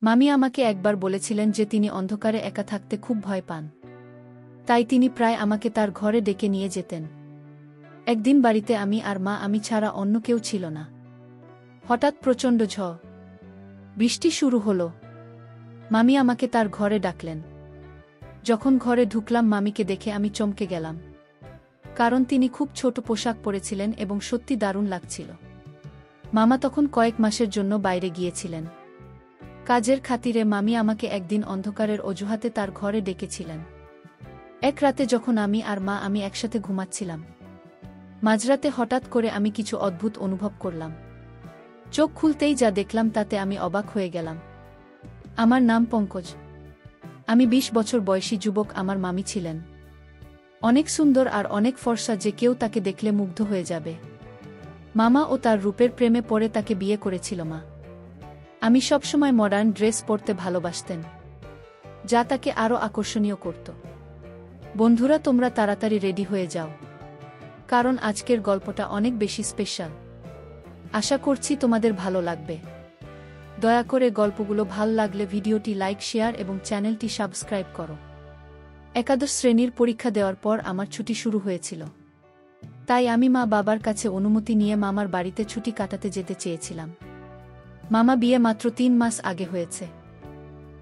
মামি আমাকে একবার বলেছিলেন যে তিনি অন্ধকারে একা থাকতে খুব ভয় পান। তাই তিনি প্রায় আমাকে তার ঘরে ডেকে নিয়ে যেতেন। একদিন বাড়িতে আমি ছাড়া অন্য কেউ ছিল না। হঠাৎ প্রচণ্ড ঝড় বৃষ্টি শুরু হলো। মামি আমাকে তার ঘরে ডাকলেন। যখন ঘরে ঢুকলাম মামিকে দেখে আমি চমকে গেলাম। কারণ তিনি খুব ছোট পোশাক পরেছিলেন এবং সত্যি দারুণ লাগছিল। মামা তখন কয়েক মাসের জন্য বাইরে গিয়েছিলেন। কাজের খাতিরে মামি আমাকে একদিন অন্ধকারের অজুহাতে তার ঘরে ডেকেছিলেন। এক রাতে যখন আমি একসাথে ঘুমাচ্ছিলাম, মাঝরাতে হঠাৎ করে আমি কিছু অদ্ভুত অনুভব করলাম। চোখ খুলতেই যা দেখলাম তাতে আমি অবাক হয়ে গেলাম। আমার নাম পঙ্কজ। আমি 20 বছর বয়সী যুবক। আমার মামি ছিলেন অনেক সুন্দর আর অনেক ফর্সা, যে কেউ তাকে দেখলে মুগ্ধ হয়ে যাবে। মামা ও তার রূপের প্রেমে পড়ে তাকে বিয়ে করেছিল মা। আমি সবসময় মডার্ন ড্রেস পরতে ভালোবাসতেন, যা তাকে আরও আকর্ষণীয় করত। বন্ধুরা, তোমরা তাড়াতাড়ি রেডি হয়ে যাও, কারণ আজকের গল্পটা অনেক বেশি স্পেশাল। আশা করছি তোমাদের ভালো লাগবে। দয়া করে গল্পগুলো ভাল লাগলে ভিডিওটি লাইক, শেয়ার এবং চ্যানেলটি সাবস্ক্রাইব করো। একাদশ শ্রেণীর পরীক্ষা দেওয়ার পর আমার ছুটি শুরু হয়েছিল। তাই আমি বাবার কাছে অনুমতি নিয়ে মামার বাড়িতে ছুটি কাটাতে যেতে চেয়েছিলাম। মামা বিয়ে মাত্র 3 মাস আগে হয়েছে,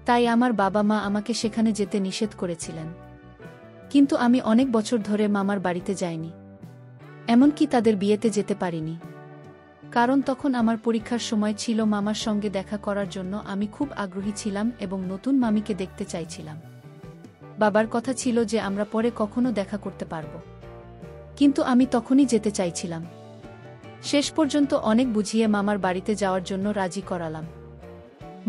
তাই আমার বাবা মা আমাকে সেখানে যেতে নিষেধ করেছিলেন। কিন্তু আমি অনেক বছর ধরে মামার বাড়িতে যাইনি, এমনকি তাদের বিয়েতে যেতে পারিনি। কারণ তখন আমার পরীক্ষার সময় ছিল। মামার সঙ্গে দেখা করার জন্য আমি খুব আগ্রহী ছিলাম এবং নতুন মামিকে দেখতে চাইছিলাম। বাবার কথা ছিল যে আমরা পরে কখনো দেখা করতে পারব, কিন্তু আমি তখনই যেতে চাইছিলাম। শেষ পর্যন্ত অনেক বুঝিয়ে মামার বাড়িতে যাওয়ার জন্য রাজি করালাম।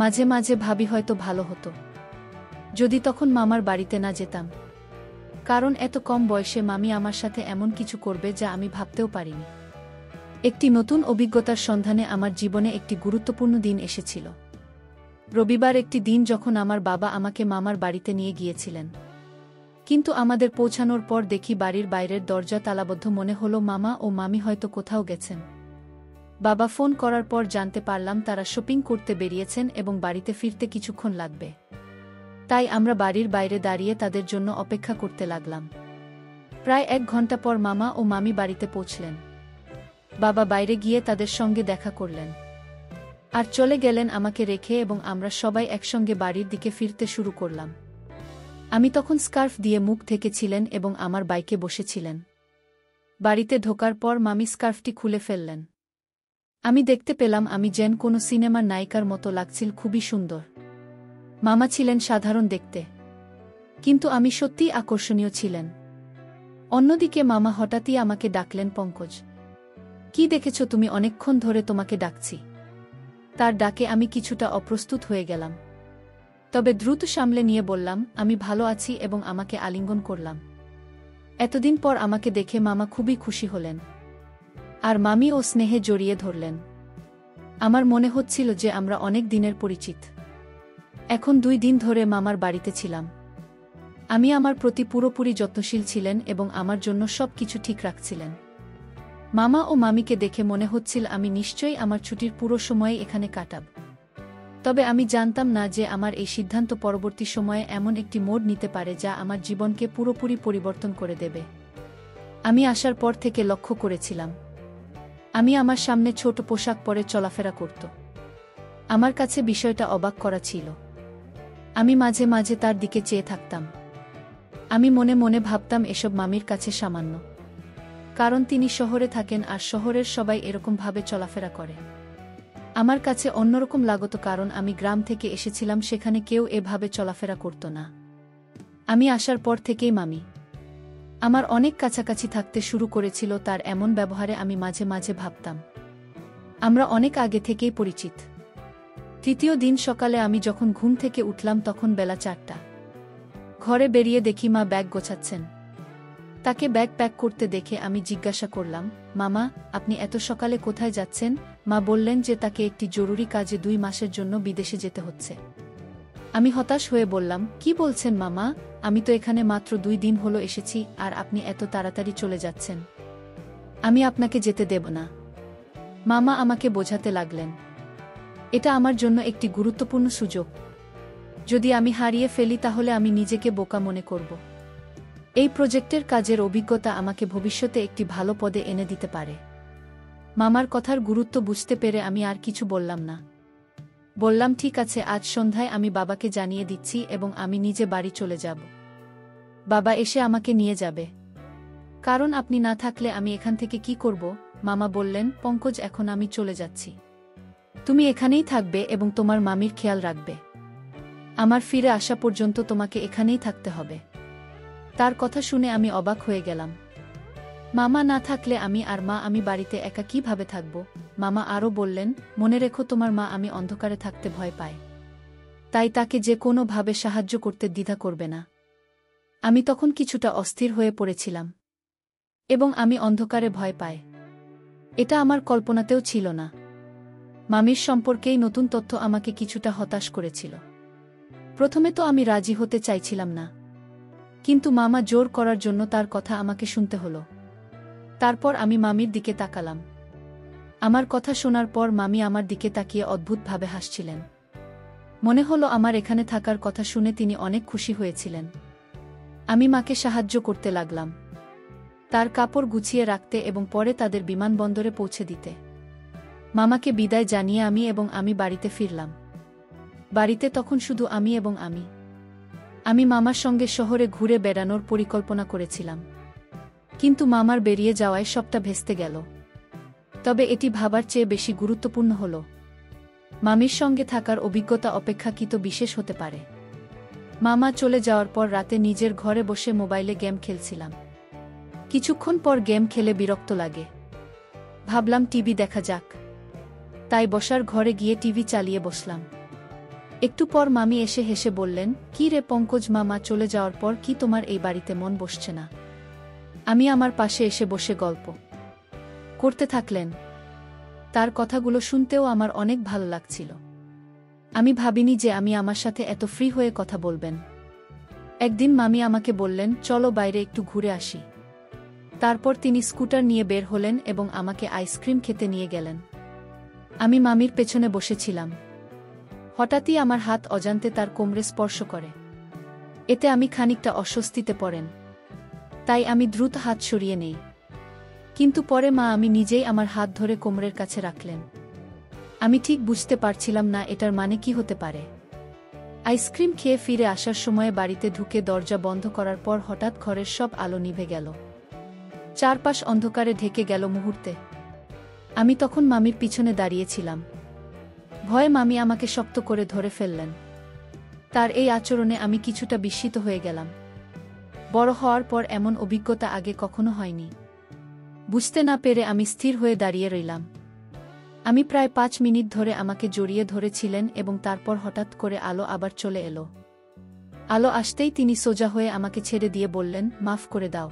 মাঝে মাঝে ভাবি হয়তো ভালো হতো যদি তখন মামার বাড়িতে না যেতাম, কারণ এত কম বয়সে মামি আমার সাথে এমন কিছু করবে যা আমি ভাবতেও পারিনি। একটি নতুন অভিজ্ঞতার সন্ধানে আমার জীবনে একটি গুরুত্বপূর্ণ দিন এসেছিল। রবিবার একটি দিন যখন আমার বাবা আমাকে মামার বাড়িতে নিয়ে গিয়েছিলেন। কিন্তু আমাদের পৌঁছানোর পর দেখি বাড়ির বাইরের দরজা তালাবদ্ধ। মনে হলো মামা ও মামি হয়তো কোথাও গেছেন। বাবা ফোন করার পর জানতে পারলাম তারা শপিং করতে বেরিয়েছেন এবং বাড়িতে ফিরতে কিছুক্ষণ লাগবে। তাই আমরা বাড়ির বাইরে দাঁড়িয়ে তাদের জন্য অপেক্ষা করতে লাগলাম। প্রায় 1 ঘন্টা পর মামা ও মামি বাড়িতে পৌঁছলেন। বাবা বাইরে গিয়ে তাদের সঙ্গে দেখা করলেন আর চলে গেলেন আমাকে রেখে, এবং আমরা সবাই একসঙ্গে বাড়ির দিকে ফিরতে শুরু করলাম। আমি তখন স্কার্ফ দিয়ে মুখ ঢেকেছিলেন এবং আমার বাইকে বসেছিলেন। বাড়িতে ঢোকার পর মামি স্কার্ফটি খুলে ফেললেন। আমি দেখতে পেলাম আমি যেন কোনো সিনেমার নায়িকার মতো লাগছিল, খুবই সুন্দর। মামা ছিলেন সাধারণ দেখতে, কিন্তু আমি সত্যিই আকর্ষণীয় ছিলেন। অন্যদিকে মামা হঠাৎই আমাকে ডাকলেন, পঙ্কজ, কি দেখেছ তুমি? অনেকক্ষণ ধরে তোমাকে ডাকছি। তার ডাকে আমি কিছুটা অপ্রস্তুত হয়ে গেলাম, তবে দ্রুত সামলে নিয়ে বললাম, আমি ভালো আছি, এবং আমাকে আলিঙ্গন করলাম। এতদিন পর আমাকে দেখে মামা খুবই খুশি হলেন, আর মামি ও স্নেহে জড়িয়ে ধরলেন। আমার মনে হচ্ছিল যে আমরা অনেক দিনের পরিচিত। এখন 2 দিন ধরে মামার বাড়িতে ছিলাম। আমি আমার প্রতি পুরোপুরি যত্নশীল ছিলেন এবং আমার জন্য সব কিছু ঠিক রাখছিলেন। মামা ও মামিকে দেখে মনে হচ্ছিল আমি নিশ্চয়ই আমার ছুটির পুরো সময় এখানে কাটাব। তবে আমি জানতাম না যে আমার এই সিদ্ধান্ত পরবর্তী সময়ে এমন একটি মোড় নিতে পারে যা আমার জীবনকে পুরোপুরি পরিবর্তন করে দেবে। আমি আসার পর থেকে লক্ষ্য করেছিলাম আমি আমার সামনে ছোট পোশাক পরে চলাফেরা করত। আমার কাছে বিষয়টা অবাক করা ছিল। আমি মাঝে মাঝে তার দিকে চেয়ে থাকতাম। আমি মনে মনে ভাবতাম এসব মামির কাছে সামান্য, কারণ তিনি শহরে থাকেন আর শহরের সবাই এরকমভাবে চলাফেরা করে। আমার কাছে অন্যরকম লাগত, কারণ আমি গ্রাম থেকে এসেছিলাম, সেখানে কেউ এভাবে চলাফেরা করত না। আমি আসার পর থেকেই মামি আমার অনেক কাছাকাছি থাকতে শুরু করেছিল। তার এমন ব্যবহারে আমি মাঝে মাঝে ভাবতাম আমরা অনেক আগে থেকেই পরিচিত। 3য় দিন সকালে আমি যখন ঘুম থেকে উঠলাম তখন বেলা 4টা। ঘরে বেরিয়ে দেখি মা ব্যাগ গোছাচ্ছেন। তাকে ব্যাগ প্যাক করতে দেখে আমি জিজ্ঞাসা করলাম, মামা, আপনি এত সকালে কোথায় যাচ্ছেন? মা বললেন যে তাকে একটি জরুরি কাজে 2 মাসের জন্য বিদেশে যেতে হচ্ছে। আমি হতাশ হয়ে বললাম, কি বলছেন মামা? আমি তো এখানে মাত্র 2 দিন হলো এসেছি, আর আপনি এত তাড়াতাড়ি চলে যাচ্ছেন। আমি আপনাকে যেতে দেব না। মামা আমাকে বোঝাতে লাগলেন। এটা আমার জন্য একটি গুরুত্বপূর্ণ সুযোগ। যদি আমি হারিয়ে ফেলি তাহলে আমি নিজেকে বোকা মনে করব। এই প্রজেক্টের কাজের অভিজ্ঞতা আমাকে ভবিষ্যতে একটি ভালো পদে এনে দিতে পারে। মামার কথার গুরুত্ব বুঝতে পেরে আমি আর কিছু বললাম না। বললাম, ঠিক আছে, আজ সন্ধ্যায় আমি বাবাকে জানিয়ে দিচ্ছি এবং আমি নিজে বাড়ি চলে যাব। বাবা এসে আমাকে নিয়ে যাবে। কারণ আপনি না থাকলে আমি এখান থেকে কি করব? মামা বললেন, পঙ্কজ, এখন আমি চলে যাচ্ছি। তুমি এখানেই থাকবে এবং তোমার মামির খেয়াল রাখবে। আমার ফিরে আসা পর্যন্ত তোমাকে এখানেই থাকতে হবে। তার কথা শুনে আমি অবাক হয়ে গেলাম। মামা না থাকলে আমি বাড়িতে একা কিভাবে থাকব? মামা আরও বললেন, মনে রেখো, তোমার মা আমি অন্ধকারে থাকতে ভয় পায়। তাই তাকে যে কোনোভাবে সাহায্য করতে দ্বিধা করবে না। আমি তখন কিছুটা অস্থির হয়ে পড়েছিলাম। এবং আমি অন্ধকারে ভয় পাই, এটা আমার কল্পনাতেও ছিল না। মামির সম্পর্কেই নতুন তথ্য আমাকে কিছুটা হতাশ করেছিল। প্রথমে তো আমি রাজি হতে চাইছিলাম না, কিন্তু মামা জোর করার জন্য তার কথা আমাকে শুনতে হলো। তারপর আমি মামির দিকে তাকালাম। আমার কথা শোনার পর মামি আমার দিকে তাকিয়ে অদ্ভুতভাবে হাসছিলেন। মনে হলো আমার এখানে থাকার কথা শুনে তিনি অনেক খুশি হয়েছিলেন। আমি মাকে সাহায্য করতে লাগলাম, তার কাপড় গুছিয়ে রাখতে এবং পরে তাদের বিমানবন্দরে পৌঁছে দিতে। মামাকে বিদায় জানিয়ে আমি বাড়িতে ফিরলাম। বাড়িতে তখন শুধু আমি এবং আমি মামার সঙ্গে শহরে ঘুরে বেড়ানোর পরিকল্পনা করেছিলাম, কিন্তু মামার বেরিয়ে যাওয়ায় সবটা ভেস্তে গেল। তবে এটি ভাবার চেয়ে বেশি গুরুত্বপূর্ণ হল, মামির সঙ্গে থাকার অভিজ্ঞতা অপেক্ষাকৃত বিশেষ হতে পারে। মামা চলে যাওয়ার পর রাতে নিজের ঘরে বসে মোবাইলে গেম খেলছিলাম। কিছুক্ষণ পর গেম খেলে বিরক্ত লাগে। ভাবলাম টিভি দেখা যাক। তাই বসার ঘরে গিয়ে টিভি চালিয়ে বসলাম। একটু পর মামি এসে হেসে বললেন, কি রে পঙ্কজ, মামা চলে যাওয়ার পর কি তোমার এই বাড়িতে মন বসছে না? আমি আমার পাশে এসে বসে গল্প করতে থাকলেন। তার কথাগুলো শুনতেও আমার অনেক ভালো লাগছিল। আমি ভাবিনি যে আমার সাথে এত ফ্রি হয়ে কথা বলবেন। একদিন মামি আমাকে বললেন, চলো বাইরে একটু ঘুরে আসি। তারপর তিনি স্কুটার নিয়ে বের হলেন এবং আমাকে আইসক্রিম খেতে নিয়ে গেলেন। আমি মামির পেছনে বসেছিলাম। হঠাৎই আমার হাত অজান্তে তার কোমরে স্পর্শ করে। এতে আমি খানিকটা অস্বস্তিতে পড়েন। তাই আমি দ্রুত হাত সরিয়ে নেই। কিন্তু পরে আমি নিজেই আমার হাত ধরে কোমরের কাছে রাখলেন। আমি ঠিক বুঝতে পারছিলাম না এটার মানে কি হতে পারে। আইসক্রিম খেয়ে ফিরে আসার সময় বাড়িতে ঢুকে দরজা বন্ধ করার পর হঠাৎ ঘরের সব আলো নিভে গেল। চারপাশ অন্ধকারে ঢেকে গেল মুহূর্তে। আমি তখন মামির পিছনে দাঁড়িয়েছিলাম। ভয়ে মামি আমাকে শক্ত করে ধরে ফেললেন। তার এই আচরণে আমি কিছুটা বিস্মিত হয়ে গেলাম। বড় হওয়ার পর এমন অভিজ্ঞতা আগে কখনো হয়নি। বুঝতে না পেরে আমি স্থির হয়ে দাঁড়িয়ে রইলাম। আমি প্রায় 5 মিনিট ধরে আমাকে জড়িয়ে ধরেছিলেন এবং তারপর হঠাৎ করে আলো আবার চলে এলো। আলো আসতেই তিনি সোজা হয়ে আমাকে ছেড়ে দিয়ে বললেন, মাফ করে দাও।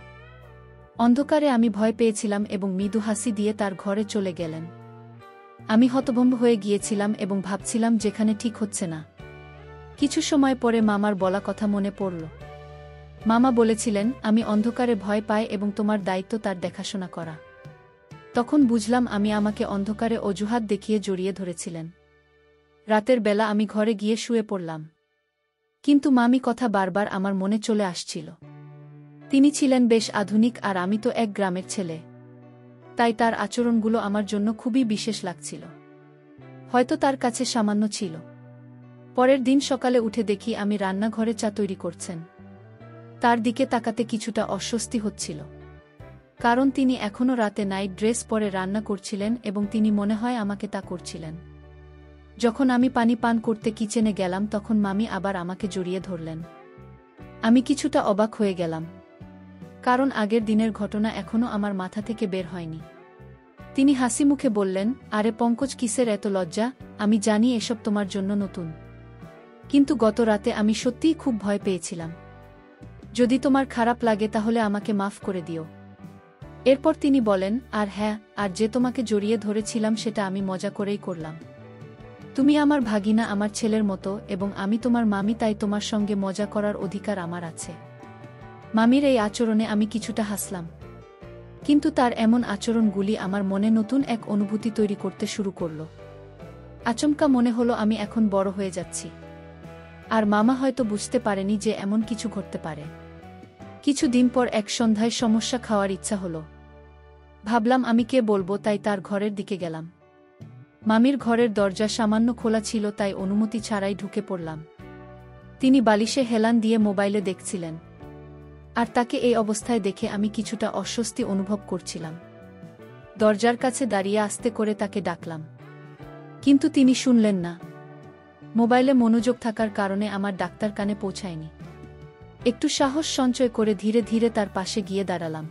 অন্ধকারে আমি ভয় পেয়েছিলাম এবং মৃদু হাসি দিয়ে তার ঘরে চলে গেলেন। আমি হতভম্ব হয়ে গিয়েছিলাম এবং ভাবছিলাম যেখানে ঠিক হচ্ছে না। কিছু সময় পরে মামার বলা কথা মনে পড়ল। মামা বলেছিলেন, আমি অন্ধকারে ভয় পাই এবং তোমার দায়িত্ব তার দেখাশোনা করা। তখন বুঝলাম আমাকে অন্ধকারে অজুহাত দেখিয়ে জড়িয়ে ধরেছিলেন। রাতের বেলা আমি ঘরে গিয়ে শুয়ে পড়লাম। কিন্তু মামি কথা বারবার আমার মনে চলে আসছিল। তিনি ছিলেন বেশ আধুনিক আর আমি তো এক গ্রামের ছেলে। তাই তার আচরণগুলো আমার জন্য খুবই বিশেষ লাগছিল। হয়তো তার কাছে সামান্য ছিল। পরের দিন সকালে উঠে দেখি আমি রান্নাঘরে চা তৈরি করছেন। তার দিকে তাকাতে কিছুটা অস্বস্তি হচ্ছিল, কারণ তিনি এখনও রাতে নাইট ড্রেস পরে রান্না করছিলেন এবং তিনি মনে হয় আমাকে তা করছিলেন। যখন আমি পানি পান করতে কিচেনে গেলাম তখন মামি আবার আমাকে জড়িয়ে ধরলেন। আমি কিছুটা অবাক হয়ে গেলাম, কারণ আগের দিনের ঘটনা এখনও আমার মাথা থেকে বের হয়নি। তিনি হাসি মুখে বললেন, আরে পঙ্কজ, কিসের এত লজ্জা? আমি জানি এসব তোমার জন্য নতুন, কিন্তু গত রাতে আমি সত্যিই খুব ভয় পেয়েছিলাম। যদি তোমার খারাপ লাগে তাহলে আমাকে মাফ করে দিও। এরপর তিনি বলেন, আর হ্যাঁ, আর যে তোমাকে জড়িয়ে ধরেছিলাম সেটা আমি মজা করেই করলাম। তুমি আমার ভাগিনা, আমার ছেলের মতো, এবং আমি তোমার মামি, তাই তোমার সঙ্গে মজা করার অধিকার আমার আছে। মামির এই আচরণে আমি কিছুটা হাসলাম, কিন্তু তার এমন আচরণগুলি আমার মনে নতুন এক অনুভূতি তৈরি করতে শুরু করল। আচমকা মনে হলো আমি এখন বড় হয়ে যাচ্ছি। আর মামা হয়তো বুঝতে পারেনি যে এমন কিছু ঘটতে পারে। কিছুদিন পর এক সন্ধ্যায় সমস্যা খাওয়ার ইচ্ছা হলো। ভাবলাম আমি কে বলবো, তাই তার ঘরের দিকে গেলাম। মামির ঘরের দরজা সামান্য খোলা ছিল, তাই অনুমতি ছাড়াই ঢুকে পড়লাম। তিনি বালিশে হেলান দিয়ে মোবাইলে দেখছিলেন। আর তাকে এই অবস্থায় দেখে আমি কিছুটা অস্বস্তি অনুভব করছিলাম। দরজার কাছে দাঁড়িয়ে আস্তে করে তাকে ডাকলাম, কিন্তু তিনি শুনলেন না। মোবাইলে মনোযোগ থাকার কারণে আমার ডাক্তার কানে পৌঁছায়নি। একটু সাহস সঞ্চয় করে ধীরে ধীরে তার পাশে গিয়ে দাঁড়ালাম।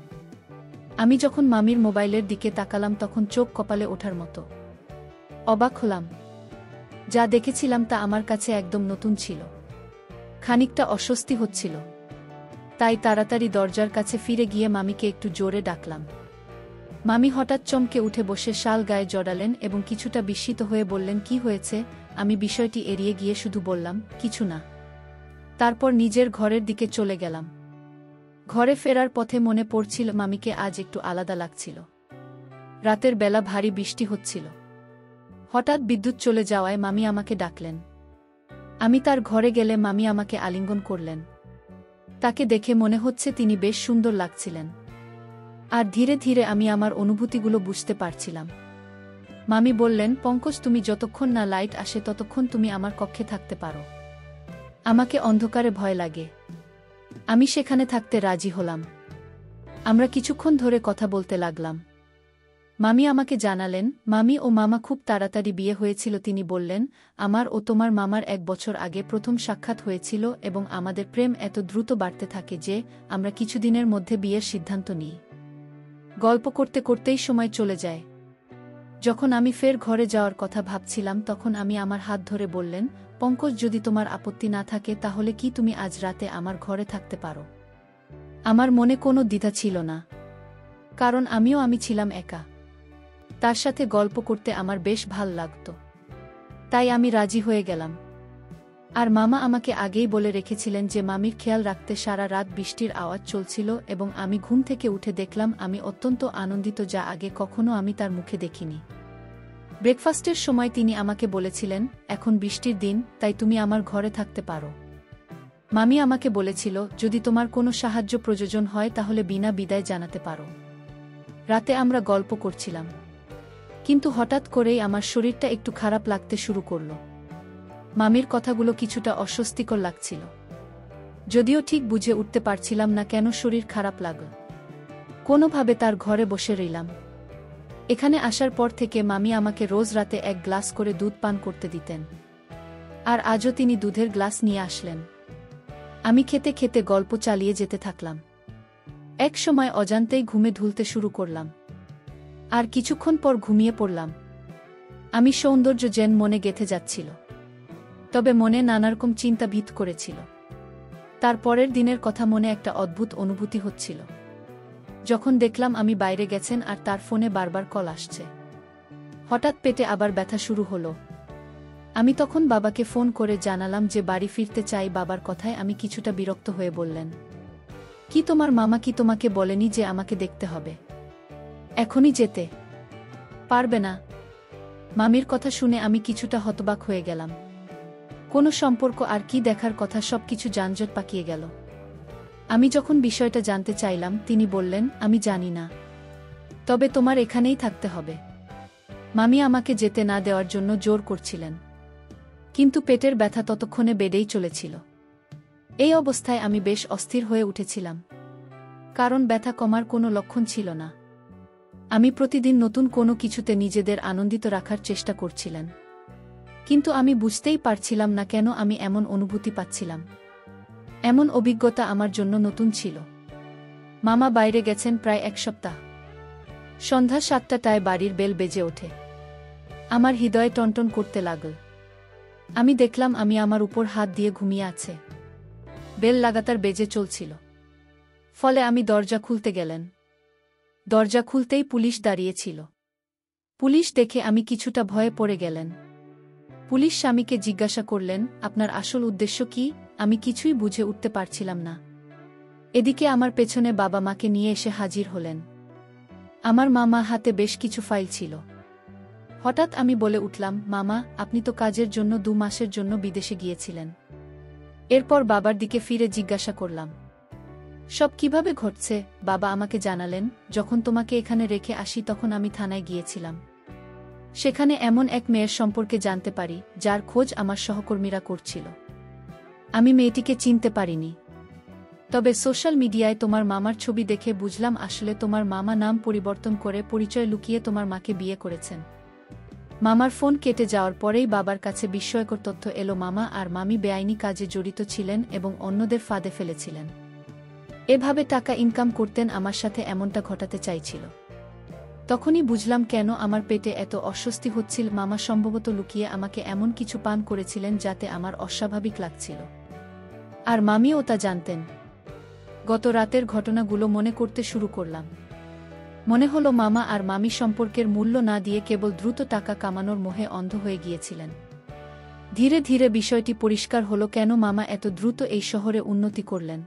আমি যখন মামির মোবাইলের দিকে তাকালাম তখন চোখ কপালে ওঠার মতো। অবাক হলাম। যা দেখেছিলাম তা আমার কাছে একদম নতুন ছিল। খানিকটা অস্বস্তি হচ্ছিল। তাই তাড়াতাড়ি দরজার কাছে ফিরে গিয়ে মামিকে একটু জোরে ডাকলাম। মামি হঠাৎ চমকে উঠে বসে শাল গায়ে জড়ালেন এবং কিছুটা বিস্মিত হয়ে বললেন, কি হয়েছে? আমি বিষয়টি এড়িয়ে গিয়ে শুধু বললাম, কিছু না। তারপর নিজের ঘরের দিকে চলে গেলাম। ঘরে ফেরার পথে মনে পড়ছিল মামিকে আজ একটু আলাদা লাগছিল। রাতের বেলা ভারী বৃষ্টি হচ্ছিল। হঠাৎ বিদ্যুৎ চলে যাওয়ায় মামি আমাকে ডাকলেন। আমি তার ঘরে গেলে মামি আমাকে আলিঙ্গন করলেন। তাকে দেখে মনে হচ্ছে তিনি বেশ সুন্দর লাগছিলেন। আর ধীরে ধীরে আমি আমার অনুভূতিগুলো বুঝতে পারছিলাম। মামি বললেন, পঙ্কজ, তুমি যতক্ষণ না লাইট আসে ততক্ষণ তুমি আমার কক্ষে থাকতে পারো। আমাকে অন্ধকারে ভয় লাগে। আমি সেখানে থাকতে রাজি হলাম। আমরা কিছুক্ষণ ধরে কথা বলতে লাগলাম। মামি আমাকে জানালেন, মামি ও মামা খুব তাড়াতাড়ি বিয়ে হয়েছিল। তিনি বললেন, আমার ও তোমার মামার 1 বছর আগে প্রথম সাক্ষাৎ হয়েছিল এবং আমাদের প্রেম এত দ্রুত বাড়তে থাকে যে আমরা কিছুদিনের মধ্যে বিয়ের সিদ্ধান্ত নিই। গল্প করতে করতেই সময় চলে যায়। যখন আমি ফের ঘরে যাওয়ার কথা ভাবছিলাম তখন আমি আমার হাত ধরে বললেন, পঙ্কজ, যদি তোমার আপত্তি না থাকে তাহলে কি তুমি আজ রাতে আমার ঘরে থাকতে পারো? আমার মনে কোনো দ্বিধা ছিল না, কারণ আমি ছিলাম একা। তার সাথে গল্প করতে আমার বেশ ভাল লাগত। তাই আমি রাজি হয়ে গেলাম। আর মামা আমাকে আগেই বলে রেখেছিলেন যে মামির খেয়াল রাখতে সারা রাত বৃষ্টির আওয়াজ চলছিল এবং আমি ঘুম থেকে উঠে দেখলাম আমি অত্যন্ত আনন্দিত, যা আগে কখনো আমি তার মুখে দেখিনি। ব্রেকফাস্টের সময় তিনি আমাকে বলেছিলেন, এখন বৃষ্টির দিন, তাই তুমি আমার ঘরে থাকতে পারো। মামি আমাকে বলেছিল, যদি তোমার কোনো সাহায্য প্রয়োজন হয় তাহলে বিনা বিদায় জানাতে পারো। রাতে আমরা গল্প করছিলাম, কিন্তু হঠাৎ করেই আমার শরীরটা একটু খারাপ লাগতে শুরু করল। মামির কথাগুলো কিছুটা অস্বস্তিকর লাগছিল, যদিও ঠিক বুঝে উঠতে পারছিলাম না কেন শরীর খারাপ লাগল। কোনোভাবে তার ঘরে বসে রইলাম। এখানে আসার পর থেকে মামি আমাকে রোজ রাতে 1 গ্লাস করে দুধ পান করতে দিতেন। আর আজও তিনি দুধের গ্লাস নিয়ে আসলেন। আমি খেতে খেতে গল্প চালিয়ে যেতে থাকলাম। এক সময় অজান্তেই ঘুমে ঢুলতে শুরু করলাম। আর কিছুক্ষণ পর ঘুমিয়ে পড়লাম। আমি সৌন্দর্য যেন মনে গেঁথে যাচ্ছিল, তবে মনে নানারকম চিন্তা ভিত করেছিল। তার পরের দিনের কথা মনে একটা অদ্ভুত অনুভূতি হচ্ছিল। যখন দেখলাম আমি বাইরে গেছেন আর তার ফোনে বারবার কল আসছে। হঠাৎ পেটে আবার ব্যথা শুরু হলো। আমি তখন বাবাকে ফোন করে জানালাম যে বাড়ি ফিরতে চাই। বাবার কথায় আমি কিছুটা বিরক্ত হয়ে বললেন, কি তোমার মামা কি তোমাকে বলেনি যে আমাকে দেখতে হবে? এখনই যেতে পারবে না? মামির কথা শুনে আমি কিছুটা হতবাক হয়ে গেলাম। কোনো সম্পর্ক আর কি দেখার কথা, সবকিছু যানজট পাকিয়ে গেল। আমি যখন বিষয়টা জানতে চাইলাম তিনি বললেন, আমি জানি না, তবে তোমার এখানেই থাকতে হবে। মামি আমাকে যেতে না দেওয়ার জন্য জোর করছিলেন, কিন্তু পেটের ব্যথা ততক্ষণে বেড়েই চলেছিল। এই অবস্থায় আমি বেশ অস্থির হয়ে উঠেছিলাম, কারণ ব্যথা কমার কোনো লক্ষণ ছিল না। আমি প্রতিদিন নতুন কোনো কিছুতে নিজেদের আনন্দিত রাখার চেষ্টা করছিলাম, কিন্তু আমি বুঝতেই পারছিলাম না কেন আমি এমন অনুভূতি পাচ্ছিলাম। এমন অভিজ্ঞতা আমার জন্য নতুন ছিল। মামা বাইরে গেছেন প্রায় 1 সপ্তাহ। সন্ধ্যা 7টায় বাড়ির বেল বেজে ওঠে। আমার হৃদয় টনটন করতে লাগল। আমি দেখলাম আমি আমার উপর হাত দিয়ে ঘুমিয়ে আছে। বেল লাগাতার বেজে চলছিল। ফলে আমি দরজা খুলতে গেলেন। দরজা খুলতেই পুলিশ দাঁড়িয়েছিল। পুলিশ দেখে আমি কিছুটা ভয়ে পড়ে গেলেন। পুলিশ স্বামীকে জিজ্ঞাসা করলেন, আপনার আসল উদ্দেশ্য কি? আমি কিছুই বুঝে উঠতে পারছিলাম না। এদিকে আমার পেছনে বাবা মাকে নিয়ে এসে হাজির হলেন। আমার মামা হাতে বেশ কিছু ফাইল ছিল। হঠাৎ আমি বলে উঠলাম, মামা, আপনি তো কাজের জন্য 2 মাসের জন্য বিদেশে গিয়েছিলেন। এরপর বাবার দিকে ফিরে জিজ্ঞাসা করলাম, সব কিভাবে ঘটছে? বাবা আমাকে জানালেন, যখন তোমাকে এখানে রেখে আসি তখন আমি থানায় গিয়েছিলাম। সেখানে এমন এক মেয়ের সম্পর্কে জানতে পারি যার খোঁজ আমার সহকর্মীরা করছিল। আমি মেয়েটিকে চিনতে পারিনি, তবে সোশ্যাল মিডিয়ায় তোমার মামার ছবি দেখে বুঝলাম আসলে তোমার মামা নাম পরিবর্তন করে পরিচয় লুকিয়ে তোমার মাকে বিয়ে করেছেন। মামার ফোন কেটে যাওয়ার পরেই বাবার কাছে বিস্ময়কর তথ্য এলো, মামা আর মামি বেআইনি কাজে জড়িত ছিলেন এবং অন্যদের ফাঁদে ফেলেছিলেন। এভাবে টাকা ইনকাম করতেন, আমার সাথে এমনটা ঘটাতে চাইছিল। তখনই বুঝলাম কেন আমার পেটে এত অস্বস্তি হচ্ছিল। মামা সম্ভবত লুকিয়ে আমাকে এমন কিছু পান করেছিলেন যাতে আমার অস্বাভাবিক লাগছিল, আর মামিও তা জানতেন। গত রাতের ঘটনাগুলো মনে করতে শুরু করলাম। মনে হলো মামা আর মামি সম্পর্কের মূল্য না দিয়ে কেবল দ্রুত টাকা কামানোর মোহে অন্ধ হয়ে গিয়েছিলেন। ধীরে ধীরে বিষয়টি পরিষ্কার হলো কেন মামা এত দ্রুত এই শহরে উন্নতি করলেন।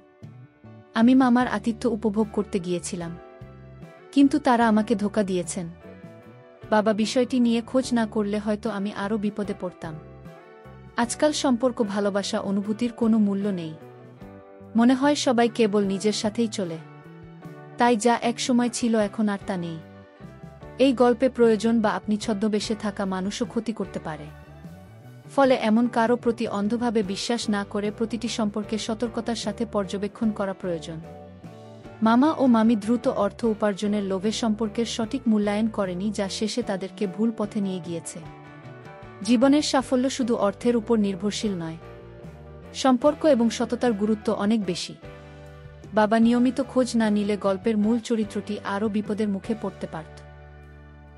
আমি মামার আতিথ্য উপভোগ করতে গিয়েছিলাম, কিন্তু তারা আমাকে ধোঁকা দিয়েছেন। বাবা বিষয়টি নিয়ে খোঁজ না করলে হয়তো আমি আরও বিপদে পড়তাম। আজকাল সম্পর্ক, ভালোবাসা, অনুভূতির কোনো মূল্য নেই। মনে হয় সবাই কেবল নিজের সাথেই চলে। তাই যা এক সময় ছিল এখন আর তা নেই। এই গল্পে প্রয়োজন বা আপনি ছদ্মবেশে থাকা মানুষও ক্ষতি করতে পারে। ফলে এমন কারো প্রতি অন্ধভাবে বিশ্বাস না করে প্রতিটি সম্পর্কে সতর্কতার সাথে পর্যবেক্ষণ করা প্রয়োজন। মামা ও মামি দ্রুত অর্থ উপার্জনের লোভে সম্পর্কের সঠিক মূল্যায়ন করেনি, যা শেষে তাদেরকে ভুল পথে নিয়ে গিয়েছে। জীবনের সাফল্য শুধু অর্থের উপর নির্ভরশীল নয়, সম্পর্ক এবং সততার গুরুত্ব অনেক বেশি। বাবা নিয়মিত খোঁজ না নিলে গল্পের মূল চরিত্রটি আরও বিপদের মুখে পড়তে পারত।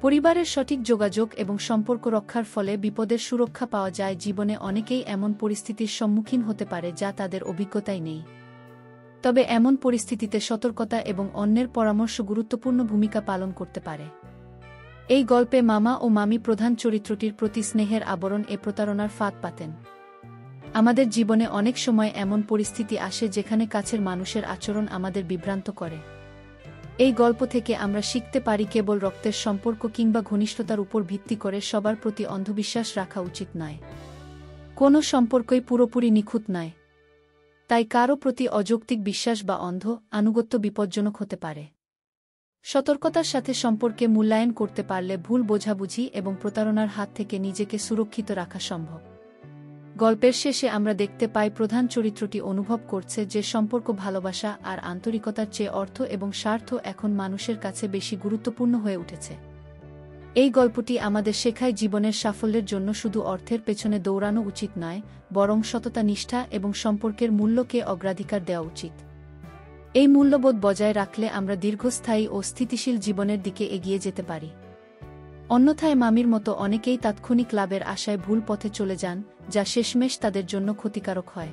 পরিবারের সঠিক যোগাযোগ এবং সম্পর্ক রক্ষার ফলে বিপদের সুরক্ষা পাওয়া যায়। জীবনে অনেকেই এমন পরিস্থিতির সম্মুখীন হতে পারে যা তাদের অভিজ্ঞতায় নেই। তবে এমন পরিস্থিতিতে সতর্কতা এবং অন্যের পরামর্শ গুরুত্বপূর্ণ ভূমিকা পালন করতে পারে। এই গল্পে মামা ও মামি প্রধান চরিত্রটির প্রতি স্নেহের আবরণ এ প্রতারণার ফাঁদ পাতেন। আমাদের জীবনে অনেক সময় এমন পরিস্থিতি আসে যেখানে কাছের মানুষের আচরণ আমাদের বিভ্রান্ত করে। এই গল্প থেকে আমরা শিখতে পারি কেবল রক্তের সম্পর্ক কিংবা ঘনিষ্ঠতার উপর ভিত্তি করে সবার প্রতি অন্ধবিশ্বাস রাখা উচিত নয়। কোনো সম্পর্কই পুরোপুরি নিখুঁত নয়, তাই কারও প্রতি অযৌক্তিক বিশ্বাস বা অন্ধ আনুগত্য বিপজ্জনক হতে পারে। সতর্কতার সাথে সম্পর্কে মূল্যায়ন করতে পারলে ভুল বোঝাবুঝি এবং প্রতারণার হাত থেকে নিজেকে সুরক্ষিত রাখা সম্ভব। গল্পের শেষে আমরা দেখতে পাই প্রধান চরিত্রটি অনুভব করছে যে সম্পর্ক, ভালোবাসা আর আন্তরিকতার চেয়ে অর্থ এবং স্বার্থ এখন মানুষের কাছে বেশি গুরুত্বপূর্ণ হয়ে উঠেছে। এই গল্পটি আমাদের শেখায় জীবনের সাফল্যের জন্য শুধু অর্থের পেছনে দৌড়ানো উচিত নয়, বরং সততা, নিষ্ঠা এবং সম্পর্কের মূল্যকে অগ্রাধিকার দেওয়া উচিত। এই মূল্যবোধ বজায় রাখলে আমরা দীর্ঘস্থায়ী ও স্থিতিশীল জীবনের দিকে এগিয়ে যেতে পারি। অন্যথায় মামির মতো অনেকেই তাৎক্ষণিক লাভের আশায় ভুল পথে চলে যান, যা শেষমেশ তাদের জন্য ক্ষতিকারক হয়।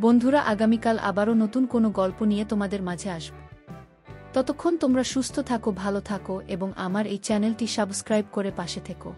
বন্ধুরা, আগামীকাল আবারও নতুন কোনো গল্প নিয়ে তোমাদের মাঝে আসব। ততক্ষণ তোমরা সুস্থ থাকো, ভালো থাকো এবং আমার এই চ্যানেলটি সাবস্ক্রাইব করে পাশে থেকো।